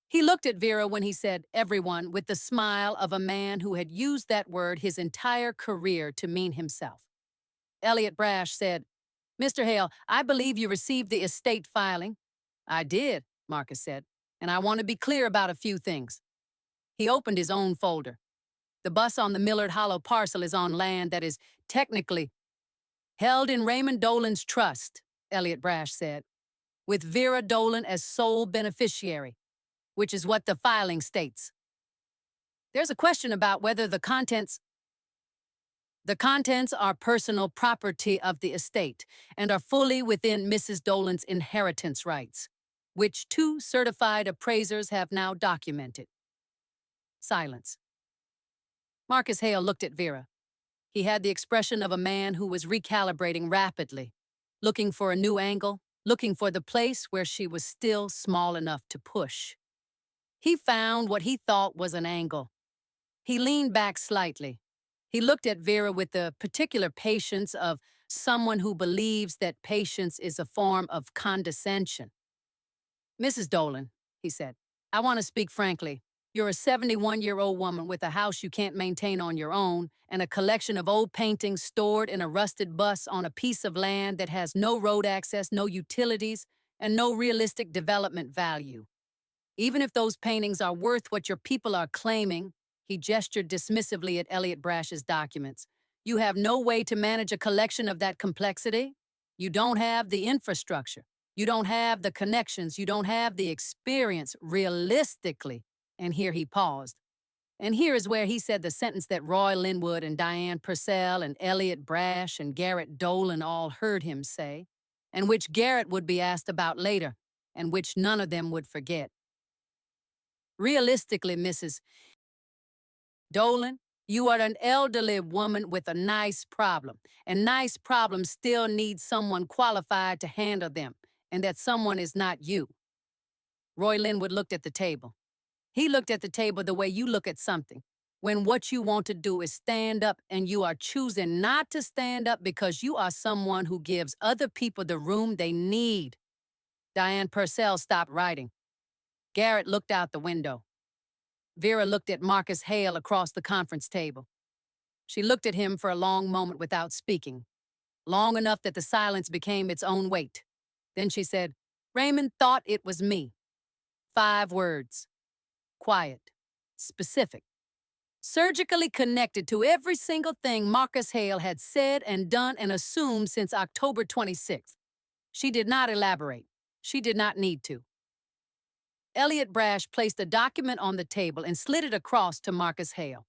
He looked at Vera when he said everyone with the smile of a man who had used that word his entire career to mean himself. Elliot Brash said, "Mr. Hale, I believe you received the estate filing." "I did," Marcus said, "and I want to be clear about a few things." He opened his own folder. "The bus on the Millard Hollow parcel is on land that is technically held in Raymond Dolan's trust," Elliot Brash said, "with Vera Dolan as sole beneficiary, which is what the filing states. There's a question about whether the contents are personal property of the estate and are fully within Mrs. Dolan's inheritance rights, which 2 certified appraisers have now documented." Silence. Marcus Hale looked at Vera. He had the expression of a man who was recalibrating rapidly, looking for a new angle, looking for the place where she was still small enough to push. He found what he thought was an angle. He leaned back slightly. He looked at Vera with the particular patience of someone who believes that patience is a form of condescension. "Mrs. Dolan," he said, "I want to speak frankly. You're a 71-year-old woman with a house you can't maintain on your own and a collection of old paintings stored in a rusted bus on a piece of land that has no road access, no utilities, and no realistic development value. Even if those paintings are worth what your people are claiming," he gestured dismissively at Elliot Brash's documents, "you have no way to manage a collection of that complexity. You don't have the infrastructure. You don't have the connections. You don't have the experience realistically." And here he paused. And here is where he said the sentence that Roy Linwood and Diane Purcell and Elliot Brash and Garrett Dolan all heard him say, and which Garrett would be asked about later, and which none of them would forget. "Realistically, Mrs. Dolan, you are an elderly woman with a nice problem, and nice problems still need someone qualified to handle them, and that someone is not you." Roy Linwood looked at the table. He looked at the table the way you look at something, when what you want to do is stand up and you are choosing not to stand up because you are someone who gives other people the room they need. Diane Purcell stopped writing. Garrett looked out the window. Vera looked at Marcus Hale across the conference table. She looked at him for a long moment without speaking, long enough that the silence became its own weight. Then she said, "Raymond thought it was me." 5 words. Quiet, specific, surgically connected to every single thing Marcus Hale had said and done and assumed since October 26th. She did not elaborate. She did not need to. Elliot Brash placed a document on the table and slid it across to Marcus Hale.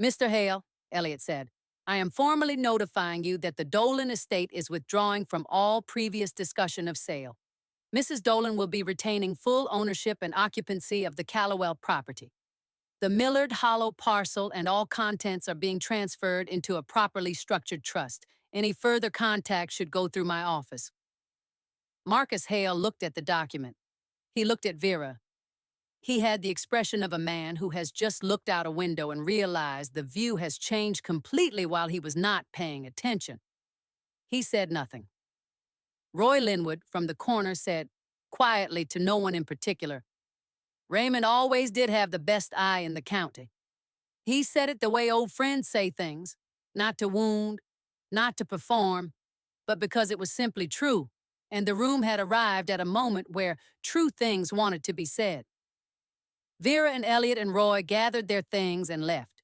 "Mr. Hale," Elliot said, "I am formally notifying you that the Dolan estate is withdrawing from all previous discussion of sale. Mrs. Dolan will be retaining full ownership and occupancy of the Callowell property. The Millard Hollow parcel and all contents are being transferred into a properly structured trust. Any further contact should go through my office." Marcus Hale looked at the document. He looked at Vera. He had the expression of a man who has just looked out a window and realized the view has changed completely while he was not paying attention. He said nothing. Roy Linwood, from the corner, said, quietly to no one in particular, "Raymond always did have the best eye in the county. He said it the way old friends say things, not to wound, not to perform, but because it was simply true, and the room had arrived at a moment where true things wanted to be said." Vera and Elliot and Roy gathered their things and left.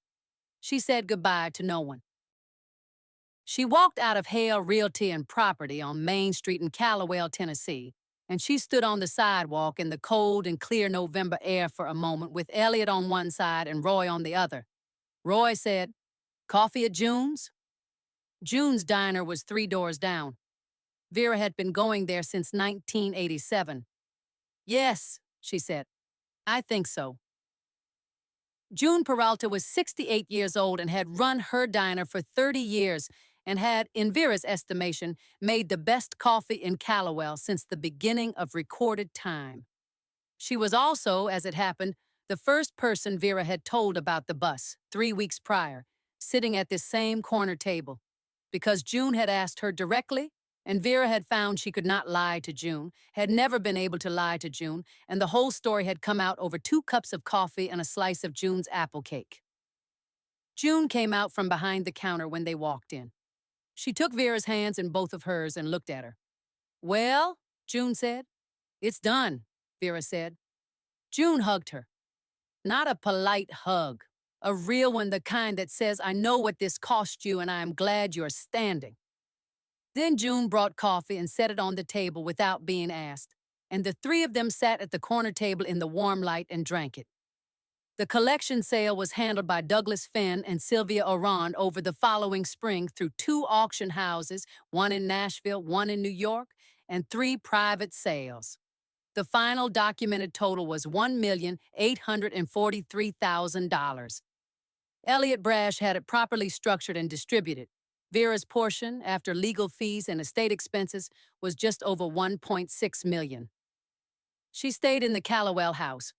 She said goodbye to no one. She walked out of Hale Realty and Property on Main Street in Callaway, Tennessee, and she stood on the sidewalk in the cold and clear November air for a moment with Elliot on one side and Roy on the other. Roy said, "Coffee at June's?" June's diner was 3 doors down. Vera had been going there since 1987. "Yes," she said, "I think so." June Peralta was 68 years old and had run her diner for 30 years and had, in Vera's estimation, made the best coffee in Callaway since the beginning of recorded time. She was also, as it happened, the first person Vera had told about the bus 3 weeks prior, sitting at this same corner table. Because June had asked her directly, and Vera had found she could not lie to June, had never been able to lie to June, and the whole story had come out over 2 cups of coffee and a slice of June's apple cake. June came out from behind the counter when they walked in. She took Vera's hands in both of hers and looked at her. "Well," June said. "It's done," Vera said. June hugged her. Not a polite hug, a real one, the kind that says, "I know what this cost you and I am glad you're standing." Then June brought coffee and set it on the table without being asked, and the 3 of them sat at the corner table in the warm light and drank it. The collection sale was handled by Douglas Fenn and Sylvia Oran over the following spring through 2 auction houses, one in Nashville, one in New York, and 3 private sales. The final documented total was $1,843,000. Elliot Brash had it properly structured and distributed. Vera's portion, after legal fees and estate expenses, was just over $1.6 million. She stayed in the Callaway house.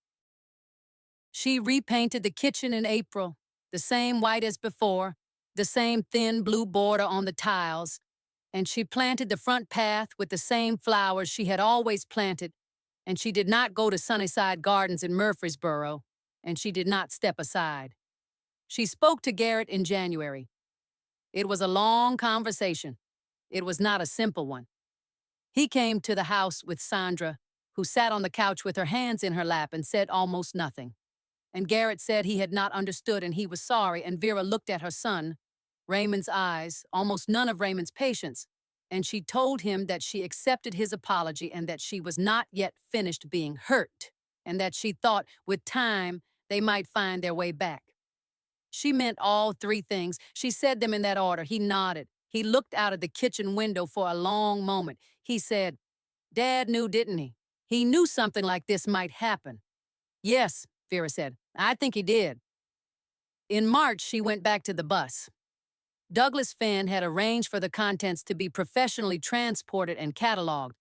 She repainted the kitchen in April, the same white as before, the same thin blue border on the tiles, and she planted the front path with the same flowers she had always planted, and she did not go to Sunnyside Gardens in Murfreesboro, and she did not step aside. She spoke to Garrett in January. It was a long conversation. It was not a simple one. He came to the house with Sandra, who sat on the couch with her hands in her lap and said almost nothing. And Garrett said he had not understood and he was sorry, and Vera looked at her son, Raymond's eyes, almost none of Raymond's patience, and she told him that she accepted his apology and that she was not yet finished being hurt, and that she thought with time they might find their way back. She meant all 3 things. She said them in that order. He nodded. He looked out of the kitchen window for a long moment. He said, "Dad knew, didn't he? He knew something like this might happen." "Yes," Vera said. "I think he did." In March, she went back to the bus. Douglas Fenn had arranged for the contents to be professionally transported and cataloged,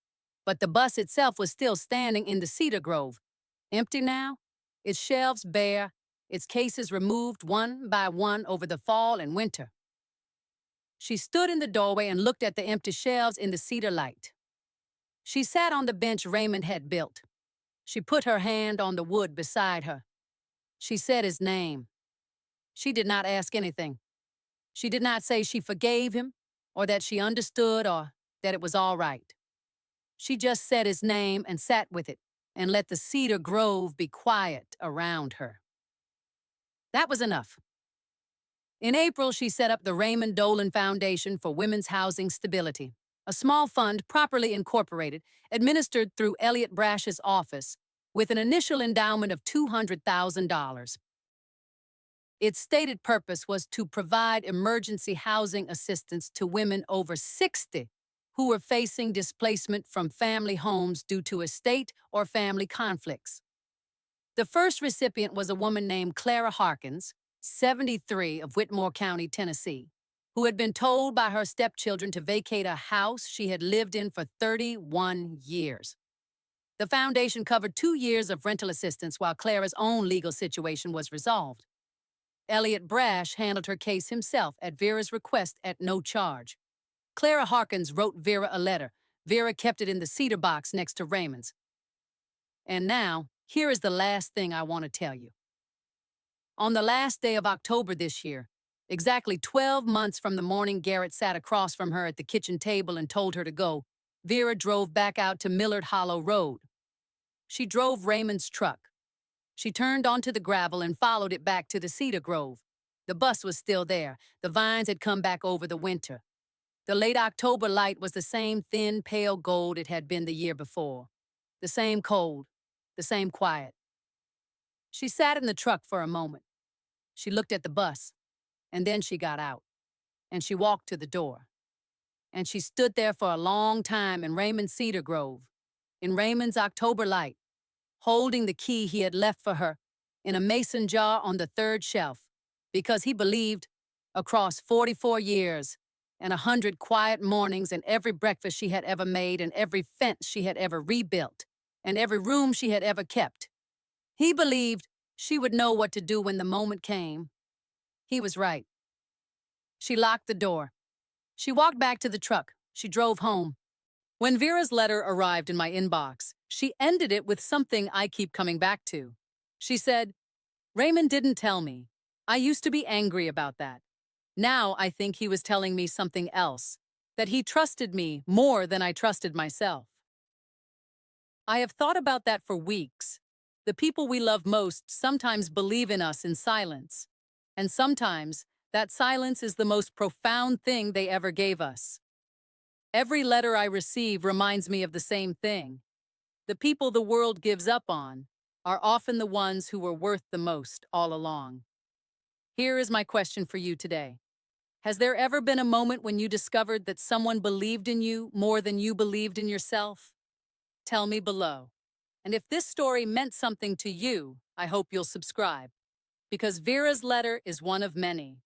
but the bus itself was still standing in the cedar grove. Empty now, its shelves bare, its cases removed one by one over the fall and winter. She stood in the doorway and looked at the empty shelves in the cedar light. She sat on the bench Raymond had built. She put her hand on the wood beside her. She said his name. She did not ask anything. She did not say she forgave him, or that she understood, or that it was all right. She just said his name and sat with it, and let the cedar grove be quiet around her. That was enough. In April, she set up the Raymond Dolan Foundation for Women's Housing Stability, a small fund properly incorporated, administered through Elliot Brash's office, with an initial endowment of $200,000. Its stated purpose was to provide emergency housing assistance to women over 60 who were facing displacement from family homes due to estate or family conflicts. The first recipient was a woman named Clara Harkins, 73, of Whitmore County, Tennessee, who had been told by her stepchildren to vacate a house she had lived in for 31 years. The foundation covered 2 years of rental assistance while Clara's own legal situation was resolved. Elliot Brash handled her case himself at Vera's request at no charge. Clara Harkins wrote Vera a letter. Vera kept it in the cedar box next to Raymond's. And now, here is the last thing I want to tell you. On the last day of October this year, exactly 12 months from the morning Garrett sat across from her at the kitchen table and told her to go, Vera drove back out to Millard Hollow Road. She drove Raymond's truck. She turned onto the gravel and followed it back to the cedar grove. The bus was still there. The vines had come back over the winter. The late October light was the same thin, pale gold it had been the year before. The same cold, the same quiet. She sat in the truck for a moment. She looked at the bus, and then she got out, and she walked to the door. And she stood there for a long time in Raymond's cedar grove, in Raymond's October light, holding the key he had left for her in a mason jar on the third shelf, because he believed, across 44 years, and 100 quiet mornings, and every breakfast she had ever made, and every fence she had ever rebuilt, and every room she had ever kept, he believed she would know what to do when the moment came. He was right. She locked the door. She walked back to the truck. She drove home. When Vera's letter arrived in my inbox, she ended it with something I keep coming back to. She said, "Raymond didn't tell me. I used to be angry about that. Now I think he was telling me something else, that he trusted me more than I trusted myself." I have thought about that for weeks. The people we love most sometimes believe in us in silence, and sometimes that silence is the most profound thing they ever gave us. Every letter I receive reminds me of the same thing. The people the world gives up on are often the ones who were worth the most all along. Here is my question for you today. Has there ever been a moment when you discovered that someone believed in you more than you believed in yourself? Tell me below. And if this story meant something to you, I hope you'll subscribe, because Vera's letter is one of many.